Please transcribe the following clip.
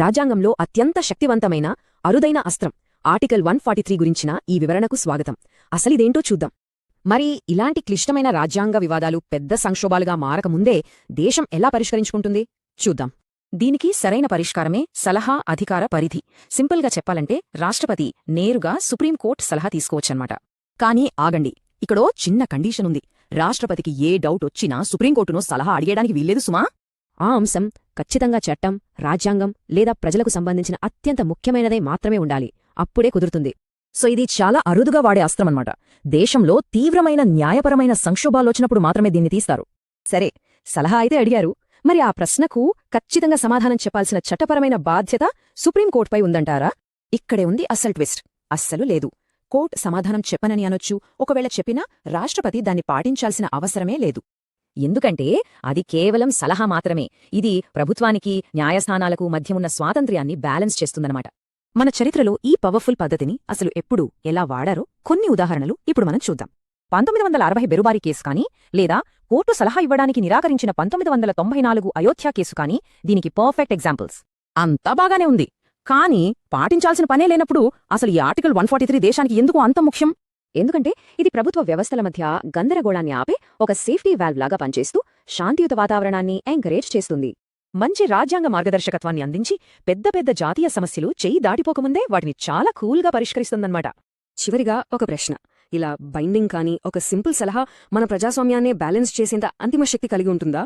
రాజ్యాంగంలో అత్యంత శక్తివంతమైన అరుదైన అస్త్రం ఆర్టికల్ 143 గురించిన ఈ వివరణకు స్వాగతం. అసలిదేంటో చూద్దాం. మరి ఇలాంటి క్లిష్టమైన రాజ్యాంగ వివాదాలు పెద్ద సంక్షోభాలుగా మారకముందే దేశం ఎలా పరిష్కరించుకుంటుంది చూద్దాం. దీనికి సరైన పరిష్కారమే సలహా అధికార పరిధి. సింపుల్గా చెప్పాలంటే రాష్ట్రపతి నేరుగా సుప్రీంకోర్టు సలహా తీసుకోవచ్చన్నమాట. కానీ ఆగండి, ఇక్కడో చిన్న కండీషనుంది. రాష్ట్రపతికి ఏ డౌట్ వచ్చినా సుప్రీంకోర్టును సలహా అడిగేయడానికి వీల్లేదు సుమా. ఆ అంశం ఖచ్చితంగా చట్టం, రాజ్యాంగం లేదా ప్రజలకు సంబంధించిన అత్యంత ముఖ్యమైనదే మాత్రమే ఉండాలి. అప్పుడే కుదురుతుంది. సో ఇది చాలా అరుదుగా వాడే అస్త్రమన్నమాట. దేశంలో తీవ్రమైన న్యాయపరమైన సంక్షోభాలొచ్చినప్పుడు మాత్రమే దీన్ని తీస్తారు. సరే, సలహా అయితే అడిగారు. మరి ఆ ప్రశ్నకు ఖచ్చితంగా సమాధానం చెప్పాల్సిన చట్టపరమైన బాధ్యత సుప్రీంకోర్టుపై ఉందంటారా? ఇక్కడే ఉంది అసలు ట్విస్ట్. అస్సలు లేదు. కోర్టు సమాధానం చెప్పనని అనొచ్చు. ఒకవేళ చెప్పినా రాష్ట్రపతి దాన్ని పాటించాల్సిన అవసరమే లేదు. ఎందుకంటే అది కేవలం సలహా మాత్రమే. ఇది ప్రభుత్వానికి, న్యాయస్థానాలకు మధ్యమున్న స్వాతంత్ర్యాన్ని బ్యాలెన్స్ చేస్తుందన్నమాట. మన చరిత్రలో ఈ పవర్ఫుల్ పద్ధతిని అసలు ఎప్పుడు, ఎలా వాడారో కొన్ని ఉదాహరణలు ఇప్పుడు మనం చూద్దాం. 1960 బెరుబారి కేసు కానీ, లేదా కోర్టు సలహా ఇవ్వడానికి నిరాకరించిన 1994 అయోధ్య కేసు కానీ దీనికి పర్ఫెక్ట్ ఎగ్జాంపుల్స్. అంతా బాగానే ఉంది, కానీ పాటించాల్సిన పనే లేనప్పుడు అసలు ఈ ఆర్టికల్ 143 దేశానికి ఎందుకు అంత ముఖ్యం? ఎందుకంటే ఇది ప్రభుత్వ వ్యవస్థల మధ్య గందరగోళాన్ని ఆపే ఒక సేఫ్టీ వాల్వ్ లాగా పనిచేస్తూ శాంతియుత వాతావరణాన్ని ఎంకరేజ్ చేస్తుంది. మంచి రాజ్యాంగ మార్గదర్శకత్వాన్ని అందించి పెద్ద పెద్ద జాతీయ సమస్యలు చెయ్యి దాటిపోకముందే వాటిని చాలా కూల్గా పరిష్కరిస్తుందన్నమాట. చివరిగా ఒక ప్రశ్న. ఇలా బైండింగ్ కానీ ఒక సింపుల్ సలహా మన ప్రజాస్వామ్యాన్నే బ్యాలెన్స్ చేసేంత అంతిమ శక్తి కలిగి ఉంటుందా?